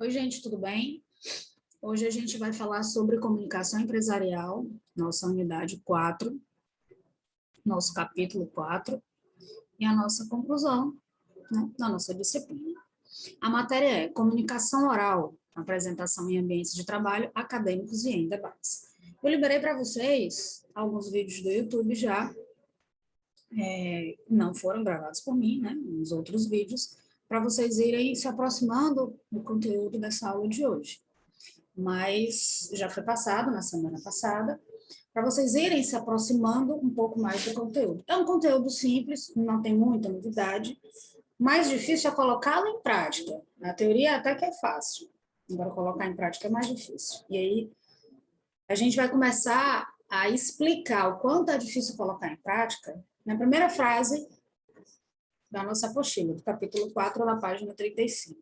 Oi, gente, tudo bem? Hoje a gente vai falar sobre comunicação empresarial, nossa unidade 4, nosso capítulo 4, e a nossa conclusão, né, da nossa disciplina. A matéria é comunicação oral, apresentação em ambientes de trabalho acadêmicos e em debates. Eu liberei para vocês alguns vídeos do YouTube já, não foram gravados por mim, né, uns outros vídeos, para vocês irem se aproximando do conteúdo dessa aula de hoje. Mas já foi passado na semana passada, para vocês irem se aproximando um pouco mais do conteúdo. É um conteúdo simples, não tem muita novidade, mais difícil é colocá-lo em prática. Na teoria até que é fácil, agora colocar em prática é mais difícil. E aí a gente vai começar a explicar o quanto é difícil colocar em prática na primeira frase da nossa apostila, do capítulo 4, na página 35.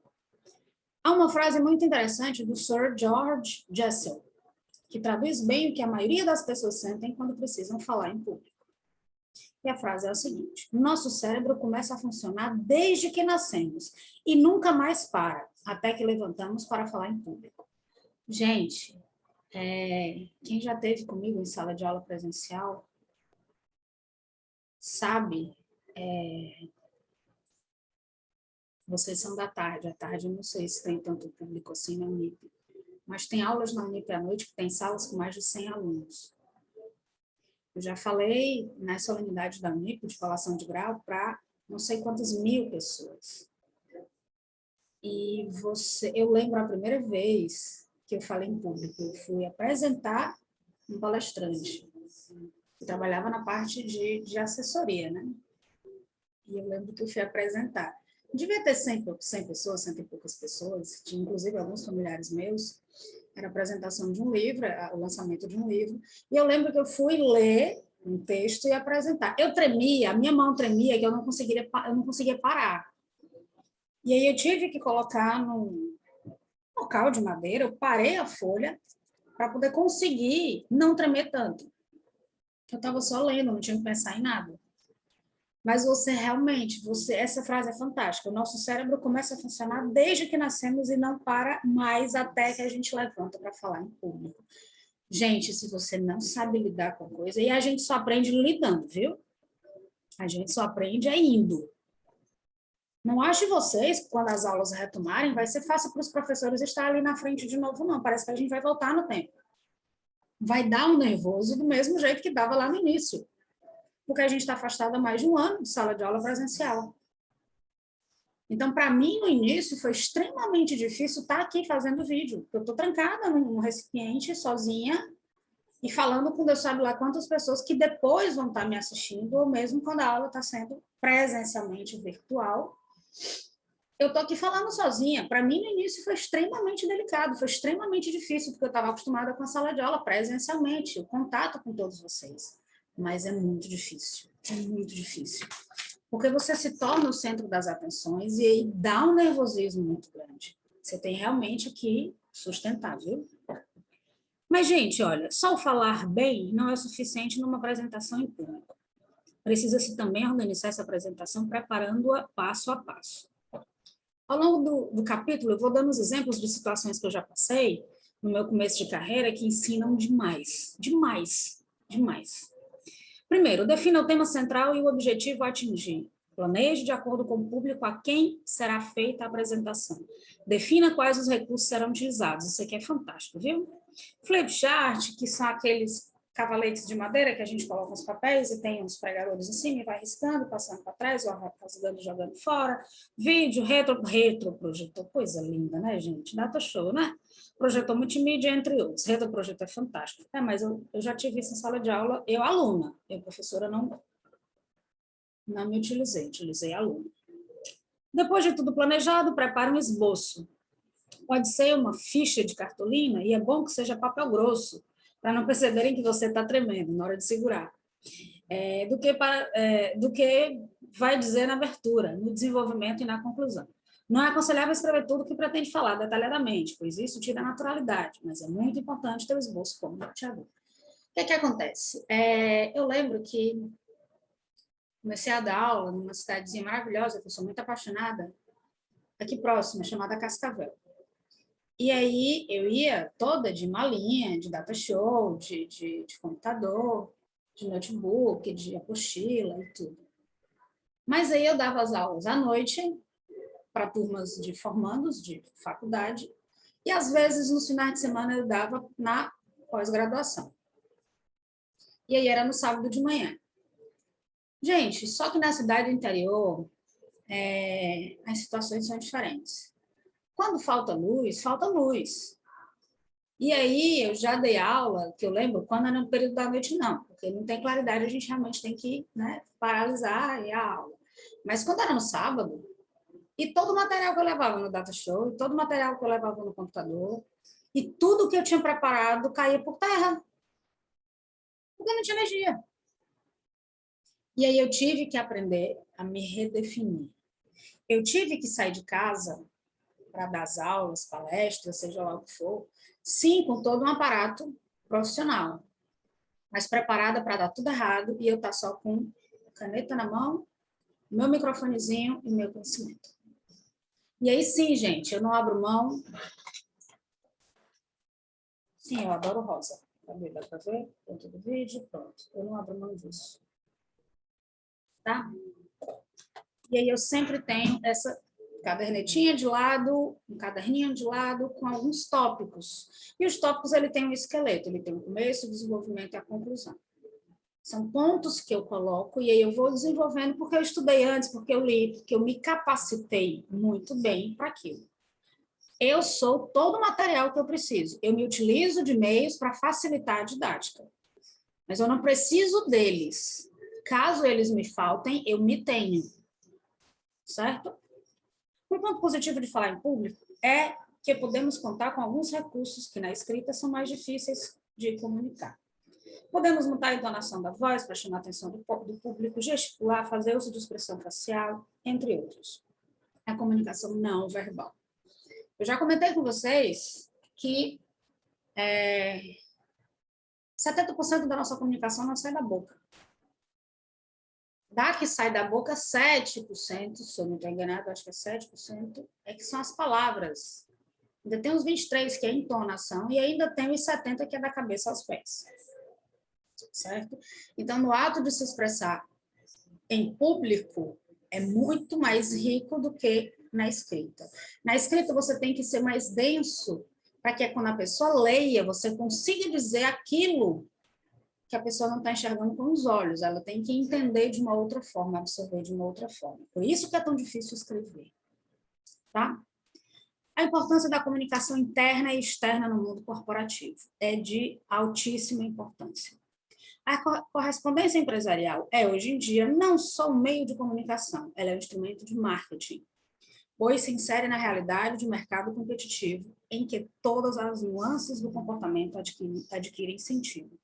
Há uma frase muito interessante do Sir George Jessel, que traduz bem o que a maioria das pessoas sentem quando precisam falar em público. E a frase é a seguinte: nosso cérebro começa a funcionar desde que nascemos e nunca mais para, até que levantamos para falar em público. Gente, quem já esteve comigo em sala de aula presencial sabe, vocês são da tarde, à tarde eu não sei se tem tanto público assim na Unip, mas tem aulas na Unip à noite que tem salas com mais de 100 alunos. Eu já falei na solenidade da Unip de colação de grau para não sei quantas mil pessoas. E eu lembro a primeira vez que eu falei em público, eu fui apresentar um palestrante. Eu trabalhava na parte de assessoria, né? E eu lembro que eu fui apresentar. Devia ter 100 pessoas, 100 e poucas pessoas, tinha inclusive alguns familiares meus. Era a apresentação de um livro, o lançamento de um livro. E eu lembro que eu fui ler um texto e apresentar. Eu tremia, a minha mão tremia, que eu não conseguia parar. E aí eu tive que colocar num local de madeira, eu parei a folha para poder conseguir não tremer tanto. Eu estava só lendo, não tinha que pensar em nada. Mas você realmente, essa frase é fantástica. O nosso cérebro começa a funcionar desde que nascemos e não para mais até que a gente levanta para falar em público. Gente, se você não sabe lidar com coisa, e a gente só aprende lidando, viu? A gente só aprende indo. Não acho vocês que quando as aulas retomarem, vai ser fácil para os professores estar ali na frente de novo, não. Parece que a gente vai voltar no tempo. Vai dar um nervoso do mesmo jeito que dava lá no início. Porque a gente está afastado há mais de um ano de sala de aula presencial. Então, para mim, no início, foi extremamente difícil estar aqui fazendo vídeo, porque eu estou trancada num recipiente, sozinha, e falando com Deus sabe lá quantas pessoas que depois vão estar me assistindo, ou mesmo quando a aula está sendo presencialmente virtual. Eu estou aqui falando sozinha. Para mim, no início, foi extremamente delicado, foi extremamente difícil, porque eu estava acostumada com a sala de aula presencialmente, o contato com todos vocês. Mas é muito difícil, é muito difícil. Porque você se torna o centro das atenções e aí dá um nervosismo muito grande. Você tem realmente que sustentar, viu? Mas, gente, olha, só o falar bem não é suficiente numa apresentação em público. Precisa-se também organizar essa apresentação preparando-a passo a passo. Ao longo do capítulo, eu vou dando os exemplos de situações que eu já passei no meu começo de carreira que ensinam demais, demais, demais. Primeiro, defina o tema central e o objetivo a atingir. Planeje de acordo com o público a quem será feita a apresentação. Defina quais os recursos serão utilizados. Isso aqui é fantástico, viu? Flipchart, que são aqueles cavaletes de madeira que a gente coloca os papéis e tem uns pregadores em cima e vai riscando, passando para trás, ou rasgando, jogando fora. Vídeo, retroprojetor, coisa linda, né, gente? Data show, né? Projetor multimídia, entre outros. Retroprojetor é fantástico. Mas eu já tive isso em sala de aula, eu aluna, eu professora não me utilizei aluna. Depois de tudo planejado, prepara um esboço. Pode ser uma ficha de cartolina, e é bom que seja papel grosso, para não perceberem que você está tremendo na hora de segurar. Do que vai dizer na abertura, no desenvolvimento e na conclusão. Não é aconselhável escrever tudo o que pretende falar detalhadamente, pois isso tira a naturalidade, mas é muito importante ter o esboço como norteador. O que acontece? Eu lembro que comecei a dar aula numa cidadezinha maravilhosa, que eu sou muito apaixonada, aqui próxima, chamada Cascavel. E aí eu ia toda de malinha, de data show, de computador, de notebook, de apostila e tudo. Mas aí eu dava as aulas à noite para turmas de formandos de faculdade e às vezes nos finais de semana eu dava na pós-graduação. E aí era no sábado de manhã. Gente, só que na cidade interior as situações são diferentes. Quando falta luz, falta luz. E aí eu já dei aula, que eu lembro, quando era no período da noite, não, porque não tem claridade, a gente realmente tem que, né, paralisar a aula. Mas quando era no sábado, e todo o material que eu levava no data show, e todo o material que eu levava no computador, e tudo que eu tinha preparado caía por terra, porque não tinha energia. E aí eu tive que aprender a me redefinir. Eu tive que sair de casa para dar as aulas, palestras, seja lá o que for, sim, com todo um aparato profissional, mas preparada para dar tudo errado e eu estar só com caneta na mão, meu microfonezinho e meu conhecimento. E aí sim, gente, eu não abro mão. Sim, eu adoro rosa. Dá para ver? Dentro do vídeo, pronto. Eu não abro mão disso. Tá? E aí eu sempre tenho essa cadernetinha de lado, um caderninho de lado com alguns tópicos. E os tópicos, ele tem um esqueleto, ele tem o começo, o desenvolvimento e a conclusão. São pontos que eu coloco e aí eu vou desenvolvendo porque eu estudei antes, porque eu li, porque eu me capacitei muito bem para aquilo. Eu sou todo o material que eu preciso. Eu me utilizo de meios para facilitar a didática. Mas eu não preciso deles. Caso eles me faltem, eu me tenho. Certo? Um ponto positivo de falar em público é que podemos contar com alguns recursos que na escrita são mais difíceis de comunicar. Podemos mudar a entonação da voz para chamar a atenção do público, gesticular, fazer uso de expressão facial, entre outros. A comunicação não verbal. Eu já comentei com vocês que 70% da nossa comunicação não sai da boca. Da que sai da boca, 7%, se eu não estou enganado, acho que é 7%, é que são as palavras. Ainda tem os 23%, que é a entonação, e ainda tem os 70%, que é da cabeça aos pés. Certo? Então, no ato de se expressar em público, é muito mais rico do que na escrita. Na escrita, você tem que ser mais denso, para que quando a pessoa leia, você consiga dizer aquilo que a pessoa não está enxergando com os olhos, ela tem que entender de uma outra forma, absorver de uma outra forma. Por isso que é tão difícil escrever. Tá? A importância da comunicação interna e externa no mundo corporativo é de altíssima importância. A correspondência empresarial é, hoje em dia, não só um meio de comunicação, ela é um instrumento de marketing, pois se insere na realidade de mercado competitivo, em que todas as nuances do comportamento adquirem sentido.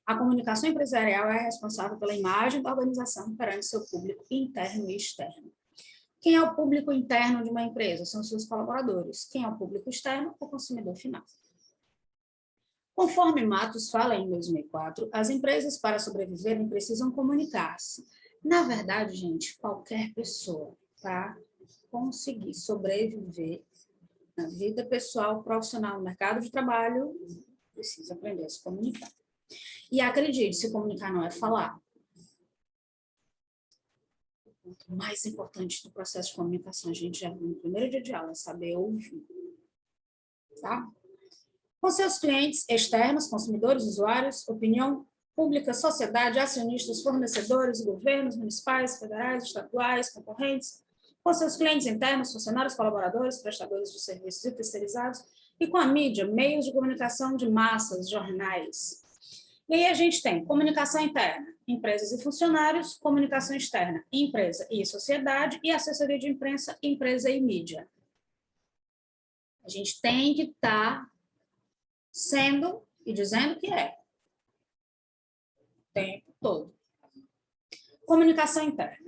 A comunicação empresarial é responsável pela imagem da organização perante seu público interno e externo. Quem é o público interno de uma empresa? São seus colaboradores. Quem é o público externo? O consumidor final. Conforme Matos fala em 2004, as empresas, para sobreviverem, precisam comunicar-se. Na verdade, gente, qualquer pessoa, para conseguir sobreviver na vida pessoal, profissional, no mercado de trabalho, precisa aprender a se comunicar. E acredite, se comunicar não é falar. O ponto mais importante do processo de comunicação, a gente já viu no primeiro dia de aula, é saber ouvir. Tá? Com seus clientes externos, consumidores, usuários, opinião pública, sociedade, acionistas, fornecedores, governos municipais, federais, estaduais, concorrentes, com seus clientes internos, funcionários, colaboradores, prestadores de serviços e terceirizados, e com a mídia, meios de comunicação de massas, jornais. E aí a gente tem comunicação interna, empresas e funcionários, comunicação externa, empresa e sociedade, e assessoria de imprensa, empresa e mídia. A gente tem que estar sendo e dizendo que é. O tempo todo. Comunicação interna.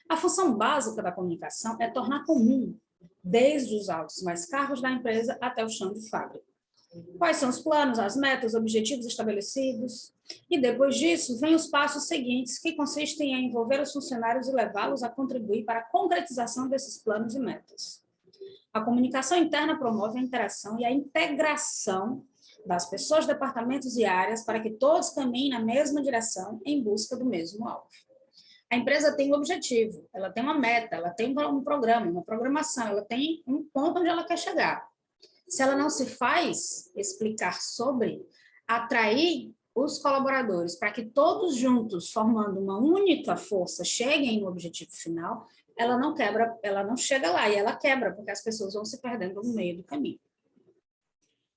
A função básica da comunicação é tornar comum, desde os altos mais cargos da empresa até o chão de fábrica. Quais são os planos, as metas, objetivos estabelecidos? E depois disso, vem os passos seguintes, que consistem em envolver os funcionários e levá-los a contribuir para a concretização desses planos e metas. A comunicação interna promove a interação e a integração das pessoas, departamentos e áreas para que todos caminhem na mesma direção em busca do mesmo alvo. A empresa tem um objetivo, ela tem uma meta, ela tem um programa, uma programação, ela tem um ponto onde ela quer chegar. Se ela não se faz explicar sobre, atrair os colaboradores para que todos juntos, formando uma única força, cheguem no objetivo final, ela não quebra, ela não chega lá e ela quebra, porque as pessoas vão se perdendo no meio do caminho.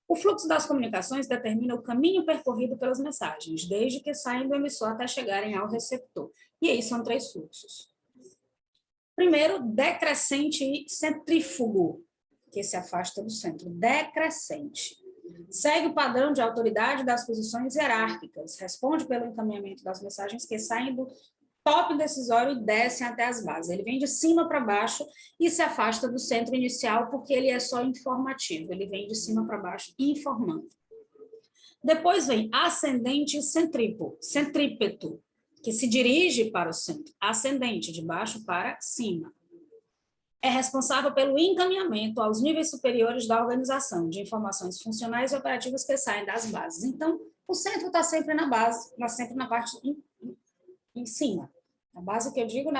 O fluxo das comunicações determina o caminho percorrido pelas mensagens, desde que saem do emissor até chegarem ao receptor. E aí são 3 fluxos. Primeiro, decrescente e centrífugo, que se afasta do centro. Decrescente. Segue o padrão de autoridade das posições hierárquicas, responde pelo encaminhamento das mensagens que saem do top decisório e descem até as bases. Ele vem de cima para baixo e se afasta do centro inicial porque ele é só informativo, ele vem de cima para baixo informando. Depois vem ascendente e centrípeto, que se dirige para o centro, ascendente, de baixo para cima. É responsável pelo encaminhamento aos níveis superiores da organização de informações funcionais e operativas que saem das bases. Então, o centro está sempre na base, sempre na parte em cima. A base que eu digo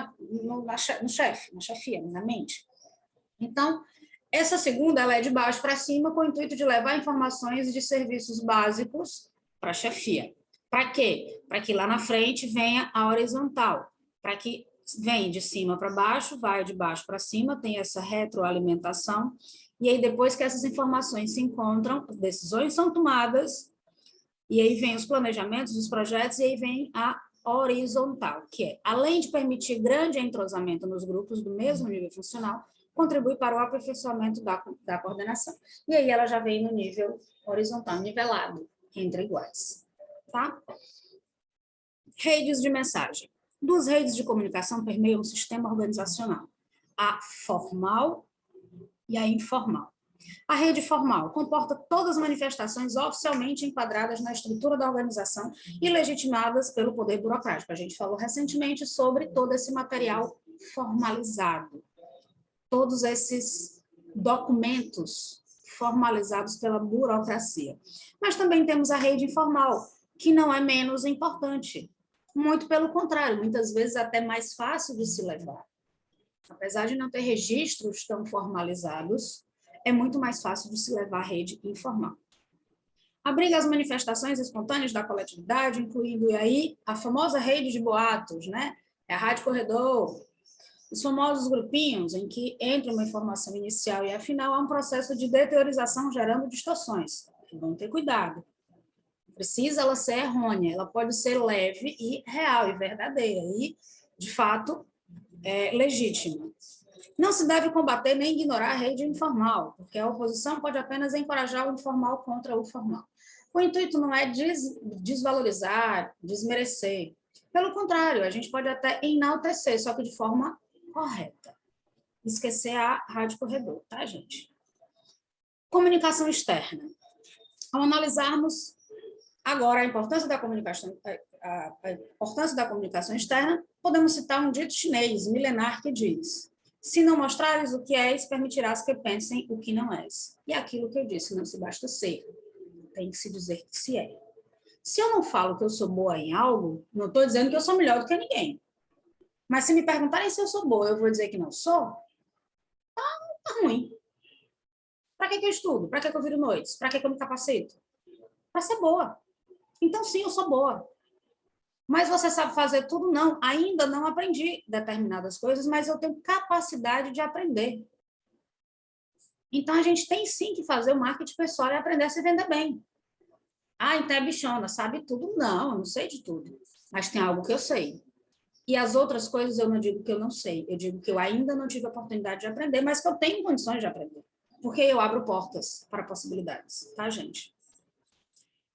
no chefe, na chefia, na mente. Então, essa segunda, ela é de baixo para cima, com o intuito de levar informações de serviços básicos para a chefia. Para quê? Para que lá na frente venha a horizontal, para que vem de cima para baixo, vai de baixo para cima, tem essa retroalimentação, e aí depois que essas informações se encontram, as decisões são tomadas, e aí vem os planejamentos, os projetos, e aí vem a horizontal, que é, além de permitir grande entrosamento nos grupos do mesmo nível funcional, contribui para o aperfeiçoamento da coordenação. E aí ela já vem no nível horizontal, nivelado, entre iguais. Tá? Redes de mensagem. 2 redes de comunicação permeiam o sistema organizacional, a formal e a informal. A rede formal comporta todas as manifestações oficialmente enquadradas na estrutura da organização e legitimadas pelo poder burocrático. A gente falou recentemente sobre todo esse material formalizado, todos esses documentos formalizados pela burocracia. Mas também temos a rede informal, que não é menos importante. Muito pelo contrário, muitas vezes até mais fácil de se levar. Apesar de não ter registros tão formalizados, é muito mais fácil de se levar a rede informal. Abriga as manifestações espontâneas da coletividade, incluindo aí a famosa rede de boatos, né? É a rádio corredor, os famosos grupinhos em que entra uma informação inicial e a final há um processo de deteriorização gerando distorções. Vamos ter cuidado. Precisa ela ser errônea, ela pode ser leve e real e verdadeira e, de fato, legítima. Não se deve combater nem ignorar a rede informal, porque a oposição pode apenas encorajar o informal contra o formal. O intuito não é desvalorizar, desmerecer. Pelo contrário, a gente pode até enaltecer, só que de forma correta. Esquecer a rádio corredor, tá, gente? Comunicação externa. Ao analisarmos agora a importância da comunicação externa, podemos citar um dito chinês, milenar, que diz: se não mostrares o que és, permitirás que pensem o que não és. E aquilo que eu disse, não se basta ser, tem que se dizer que se é. Se eu não falo que eu sou boa em algo, não estou dizendo que eu sou melhor do que ninguém. Mas se me perguntarem se eu sou boa, eu vou dizer que não sou, tá ruim. Para que eu estudo? Para que eu viro noites? Para que eu me capacito? Para ser boa. Então, sim, eu sou boa. Mas você sabe fazer tudo? Não. Ainda não aprendi determinadas coisas, mas eu tenho capacidade de aprender. Então, a gente tem sim que fazer o marketing pessoal e aprender a se vender bem. Ah, então é bichona, sabe tudo? Não, eu não sei de tudo. Mas tem algo que eu sei. E as outras coisas eu não digo que eu não sei. Eu digo que eu ainda não tive a oportunidade de aprender, mas que eu tenho condições de aprender. Porque eu abro portas para possibilidades, tá, gente?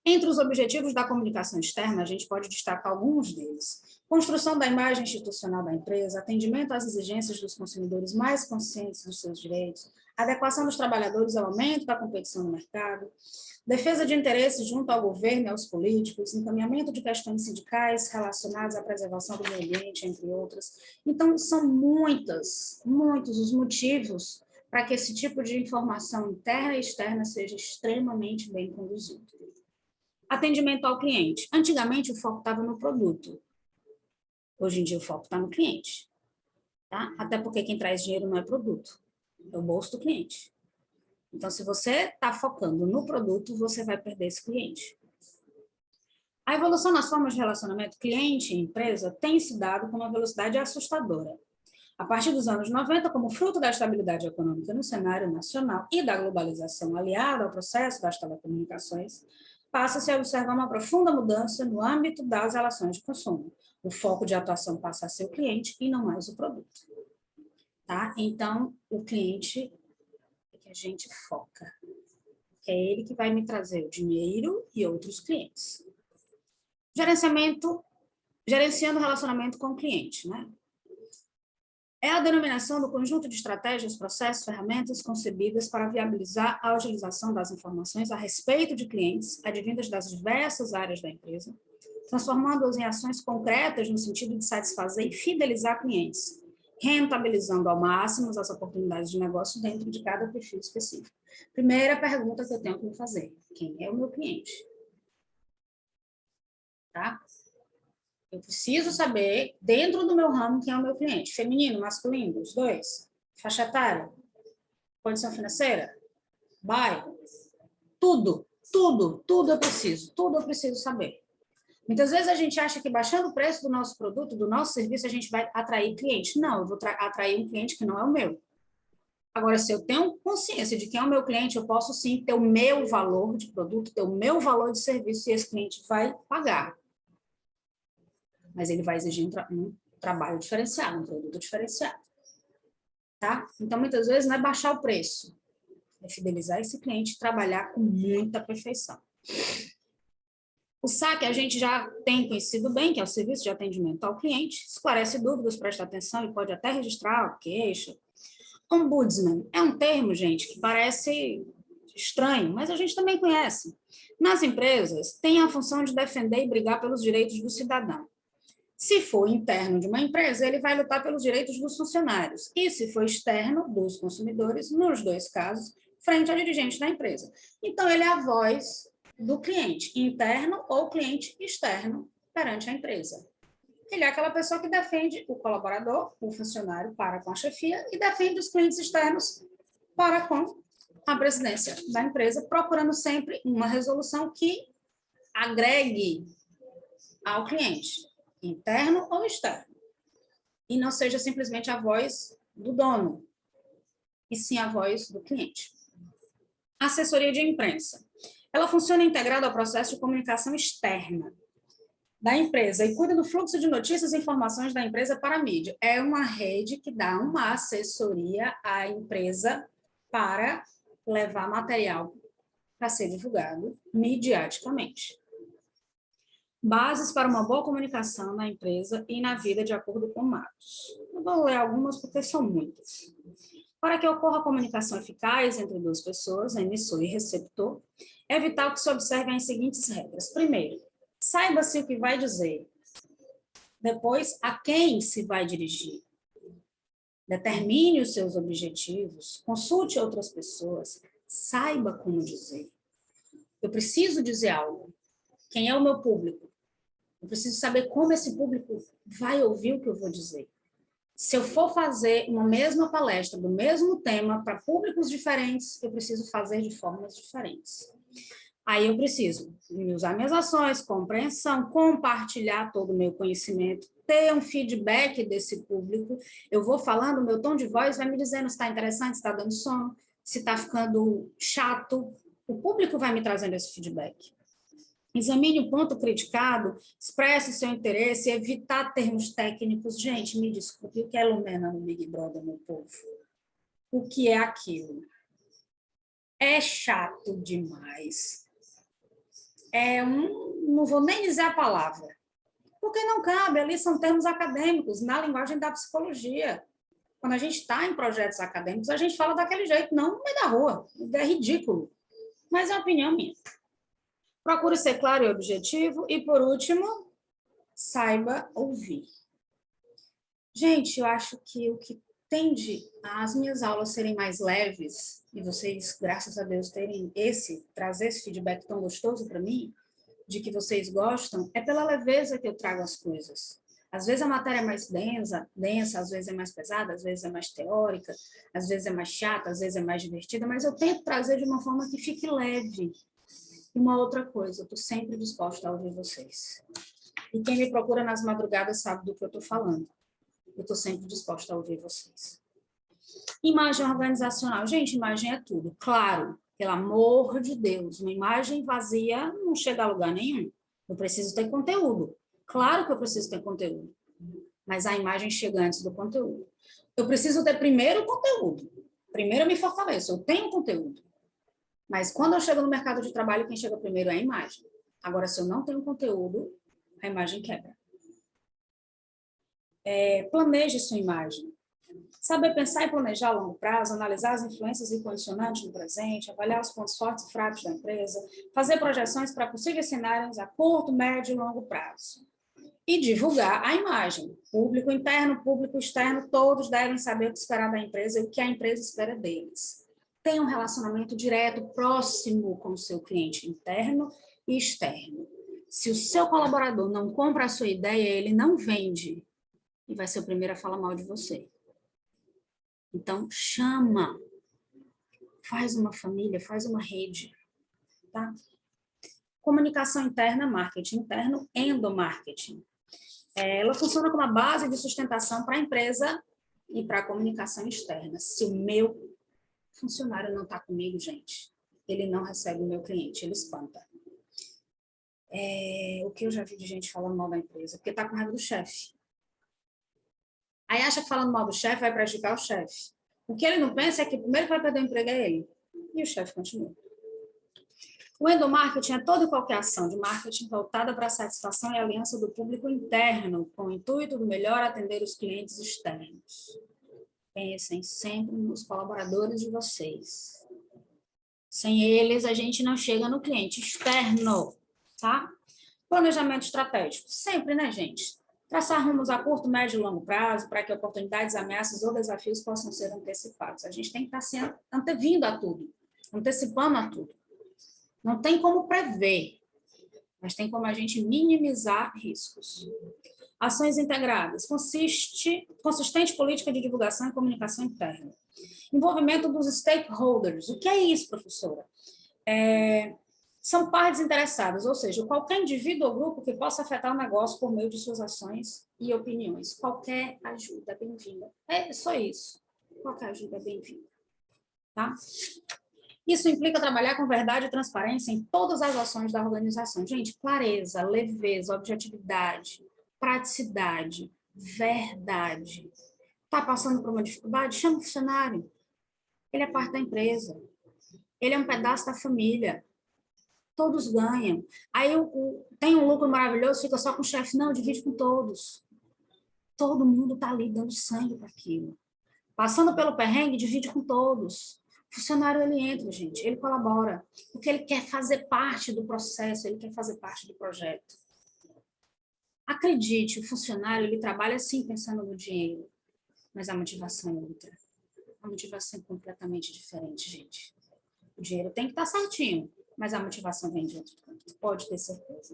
Entre os objetivos da comunicação externa, a gente pode destacar alguns deles. Construção da imagem institucional da empresa, atendimento às exigências dos consumidores mais conscientes dos seus direitos, adequação dos trabalhadores ao aumento da competição no mercado, defesa de interesses junto ao governo e aos políticos, encaminhamento de questões sindicais relacionadas à preservação do meio ambiente, entre outras. Então, são muitos os motivos para que esse tipo de informação interna e externa seja extremamente bem conduzido. Atendimento ao cliente. Antigamente, o foco estava no produto. Hoje em dia, o foco está no cliente. Tá? Até porque quem traz dinheiro não é produto, é o bolso do cliente. Então, se você está focando no produto, você vai perder esse cliente. A evolução nas formas de relacionamento cliente e empresa tem se dado com uma velocidade assustadora. A partir dos anos 90, como fruto da estabilidade econômica no cenário nacional e da globalização aliada ao processo das telecomunicações, passa-se a observar uma profunda mudança no âmbito das relações de consumo. O foco de atuação passa a ser o cliente e não mais o produto. Tá? Então, o cliente é que a gente foca. É ele que vai me trazer o dinheiro e outros clientes. Gerenciando o relacionamento com o cliente, né? É a denominação do conjunto de estratégias, processos, ferramentas concebidas para viabilizar a utilização das informações a respeito de clientes advindas das diversas áreas da empresa, transformando-as em ações concretas no sentido de satisfazer e fidelizar clientes, rentabilizando ao máximo as oportunidades de negócio dentro de cada perfil específico. Primeira pergunta que eu tenho que me fazer: quem é o meu cliente? Tá? Eu preciso saber, dentro do meu ramo, quem é o meu cliente. Feminino, masculino, os dois. Faixa etária, condição financeira, bairro. Tudo eu preciso saber. Muitas vezes a gente acha que baixando o preço do nosso produto, do nosso serviço, a gente vai atrair cliente. Não, eu vou atrair um cliente que não é o meu. Agora, se eu tenho consciência de quem é o meu cliente, eu posso sim ter o meu valor de produto, ter o meu valor de serviço e esse cliente vai pagar. Mas ele vai exigir um trabalho diferenciado, um produto diferenciado. Tá? Então, muitas vezes, não é baixar o preço, é fidelizar esse cliente e trabalhar com muita perfeição. O SAC a gente já tem conhecido bem, que é o Serviço de Atendimento ao Cliente, esclarece dúvidas, presta atenção e pode até registrar queixa. Ombudsman é um termo, gente, que parece estranho, mas a gente também conhece. Nas empresas, tem a função de defender e brigar pelos direitos do cidadão. Se for interno de uma empresa, ele vai lutar pelos direitos dos funcionários. E se for externo, dos consumidores, nos dois casos, frente ao dirigente da empresa. Então, ele é a voz do cliente interno ou cliente externo perante a empresa. Ele é aquela pessoa que defende o colaborador, o funcionário, para com a chefia e defende os clientes externos para com a presidência da empresa, procurando sempre uma resolução que agregue ao cliente, interno ou externo, e não seja simplesmente a voz do dono, e sim a voz do cliente. Assessoria de imprensa. Ela funciona integrada ao processo de comunicação externa da empresa e cuida do fluxo de notícias e informações da empresa para a mídia. É uma rede que dá uma assessoria à empresa para levar material para ser divulgado mediaticamente. Bases para uma boa comunicação na empresa e na vida de acordo com Matos. Eu vou ler algumas porque são muitas. Para que ocorra comunicação eficaz entre duas pessoas, emissor e receptor, é vital que se observem as seguintes regras. Primeiro, saiba-se o que vai dizer. Depois, a quem se vai dirigir. Determine os seus objetivos, consulte outras pessoas, saiba como dizer. Eu preciso dizer algo. Quem é o meu público? Eu preciso saber como esse público vai ouvir o que eu vou dizer. Se eu for fazer uma mesma palestra do mesmo tema para públicos diferentes, eu preciso fazer de formas diferentes. Aí eu preciso usar minhas ações, compreensão, compartilhar todo o meu conhecimento, ter um feedback desse público. Eu vou falando, o meu tom de voz vai me dizendo se está interessante, se está dando sono, se está ficando chato. O público vai me trazendo esse feedback. Examine o ponto criticado, expresse seu interesse, evitar termos técnicos. Gente, me desculpe, o que é Lumena no Big Brother, meu povo? O que é aquilo? É chato demais. Não vou nem dizer a palavra, porque não cabe, ali são termos acadêmicos, na linguagem da psicologia. Quando a gente está em projetos acadêmicos, a gente fala daquele jeito, não no meio da rua, é ridículo, mas é uma opinião minha. Procure ser claro e objetivo, e por último, saiba ouvir. Gente, eu acho que o que tende as minhas aulas serem mais leves e vocês, graças a Deus, trazer esse feedback tão gostoso para mim, de que vocês gostam, é pela leveza que eu trago as coisas. Às vezes a matéria é mais densa, às vezes é mais pesada, às vezes é mais teórica, às vezes é mais chata, às vezes é mais divertida, mas eu tento trazer de uma forma que fique leve. E uma outra coisa, eu estou sempre disposta a ouvir vocês. E quem me procura nas madrugadas sabe do que eu estou falando. Eu estou sempre disposta a ouvir vocês. Imagem organizacional. Gente, imagem é tudo. Claro, pelo amor de Deus, uma imagem vazia não chega a lugar nenhum. Eu preciso ter conteúdo. Claro que eu preciso ter conteúdo. Mas a imagem chega antes do conteúdo. Eu preciso ter primeiro o conteúdo. Primeiro eu me fortaleço. Eu tenho conteúdo. Mas quando eu chego no mercado de trabalho, quem chega primeiro é a imagem. Agora, se eu não tenho conteúdo, a imagem quebra. Planeje sua imagem. Saber pensar e planejar a longo prazo, analisar as influências e condicionantes no presente, avaliar os pontos fortes e fracos da empresa, fazer projeções para possíveis cenários a curto, médio e longo prazo. E divulgar a imagem. Público interno, público externo, todos devem saber o que esperar da empresa e o que a empresa espera deles. Tenha um relacionamento direto, próximo com o seu cliente interno e externo. Se o seu colaborador não compra a sua ideia, ele não vende e vai ser o primeiro a falar mal de você. Então, chama, faz uma família, faz uma rede, tá? Comunicação interna, marketing interno, endomarketing. Ela funciona como a base de sustentação para a empresa e para a comunicação externa. Se o meu funcionário não está comigo, gente, ele não recebe o meu cliente, ele espanta. O que eu já vi de gente falando mal da empresa? Porque está com raiva do chefe. Aí acha que falando mal do chefe vai prejudicar o chefe. O que ele não pensa é que o primeiro que vai perder o emprego é ele. E o chefe continua. O endomarketing é toda e qualquer ação de marketing voltada para a satisfação e aliança do público interno, com o intuito do melhor atender os clientes externos. Pensem sempre nos colaboradores de vocês. Sem eles, a gente não chega no cliente externo, tá? Planejamento estratégico. Sempre, né, gente? Traçar rumos a curto, médio e longo prazo para que oportunidades, ameaças ou desafios possam ser antecipados. A gente tem que estar se antevindo a tudo, antecipando a tudo. Não tem como prever, mas tem como a gente minimizar riscos. Ações integradas. Consistente política de divulgação e comunicação interna. Envolvimento dos stakeholders. O que é isso, professora? São partes interessadas, ou seja, qualquer indivíduo ou grupo que possa afetar o negócio por meio de suas ações e opiniões. Qualquer ajuda é bem-vinda. É só isso. Qualquer ajuda é bem-vinda. Tá? Isso implica trabalhar com verdade e transparência em todas as ações da organização. Gente, clareza, leveza, objetividade, praticidade, verdade. Está passando por uma dificuldade? Chama o funcionário. Ele é parte da empresa. Ele é um pedaço da família. Todos ganham. Aí tem um lucro maravilhoso, fica só com o chefe. Não, divide com todos. Todo mundo está ali dando sangue para aquilo. Passando pelo perrengue, divide com todos. O funcionário, ele entra, gente, ele colabora. Porque ele quer fazer parte do processo, ele quer fazer parte do projeto. Acredite, o funcionário, ele trabalha sim pensando no dinheiro. Mas a motivação é outra. A motivação é completamente diferente, gente. O dinheiro tem que estar certinho, mas a motivação vem de outro canto, pode ter certeza.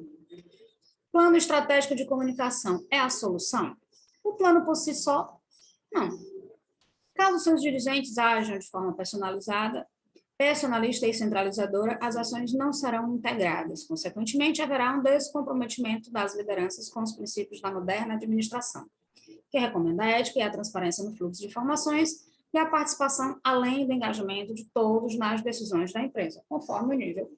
Plano estratégico de comunicação é a solução? O plano por si só, não. Caso seus dirigentes ajam de forma personalizada, personalista e centralizadora, as ações não serão integradas. Consequentemente, haverá um descomprometimento das lideranças com os princípios da moderna administração, que recomenda a ética e a transparência no fluxo de informações e a participação além do engajamento de todos nas decisões da empresa, conforme o nível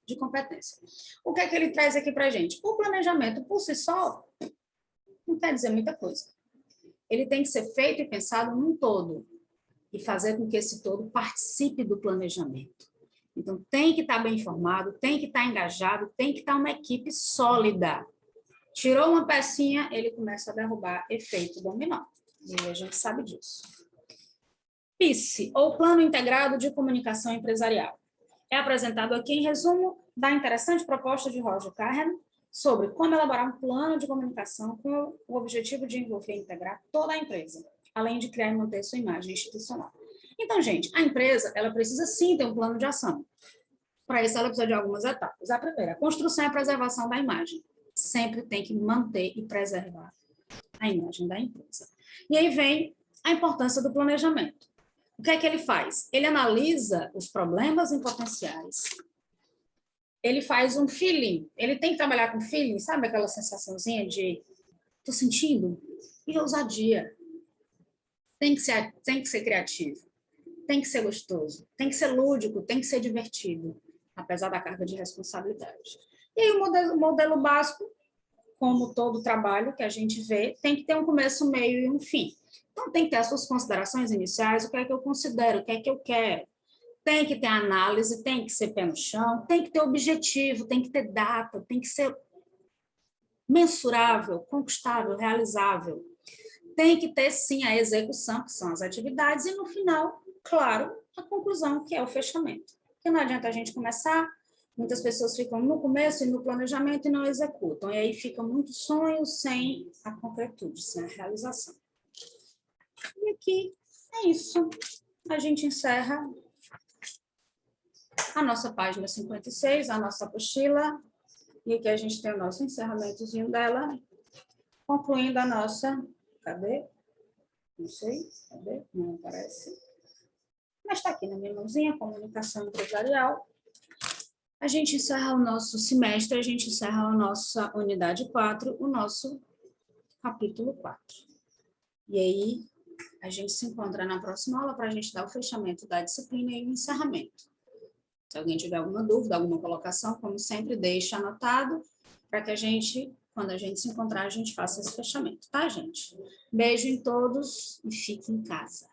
de competência. O que é que ele traz aqui para a gente? O planejamento, por si só, não quer dizer muita coisa. Ele tem que ser feito e pensado num todo e fazer com que esse todo participe do planejamento. Então, tem que estar bem informado, tem que estar engajado, tem que estar uma equipe sólida. Tirou uma pecinha, ele começa a derrubar efeito dominó. E a gente sabe disso. PICE, ou Plano Integrado de Comunicação Empresarial. É apresentado aqui em resumo da interessante proposta de Roger Carhen sobre como elaborar um plano de comunicação com o objetivo de envolver e integrar toda a empresa, além de criar e manter sua imagem institucional. Então, gente, a empresa, ela precisa sim ter um plano de ação. Para isso, ela precisa de algumas etapas. A primeira, a construção e a preservação da imagem. Sempre tem que manter e preservar a imagem da empresa. E aí vem a importância do planejamento. O que é que ele faz? Ele analisa os problemas em potenciais. Ele faz um feeling. Ele tem que trabalhar com feeling, sabe aquela sensaçãozinha de tô sentindo? E ousadia. Tem que ser criativo. Tem que ser gostoso. Tem que ser lúdico. Tem que ser divertido. Apesar da carga de responsabilidade. E aí o modelo básico, como todo trabalho que a gente vê, tem que ter um começo, meio e um fim. Então, tem que ter as suas considerações iniciais, o que é que eu considero, o que é que eu quero. Tem que ter análise, tem que ser pé no chão, tem que ter objetivo, tem que ter data, tem que ser mensurável, conquistável, realizável. Tem que ter, sim, a execução, que são as atividades, e no final, claro, a conclusão, que é o fechamento. Porque não adianta a gente começar, muitas pessoas ficam no começo e no planejamento e não executam, e aí fica muito sonho sem a concretude, sem a realização. E aqui é isso. A gente encerra a nossa página 56, a nossa apostila, e aqui a gente tem o nosso encerramentozinho dela, concluindo a nossa... Cadê? Não sei, cadê? Não aparece. Mas está aqui na minha mãozinha, comunicação empresarial. A gente encerra o nosso semestre, a gente encerra a nossa unidade 4, o nosso capítulo 4. E aí, a gente se encontra na próxima aula para a gente dar o fechamento da disciplina e o encerramento. Se alguém tiver alguma dúvida, alguma colocação, como sempre, deixa anotado para que a gente, quando a gente se encontrar, a gente faça esse fechamento, tá, gente? Beijo em todos e fique em casa.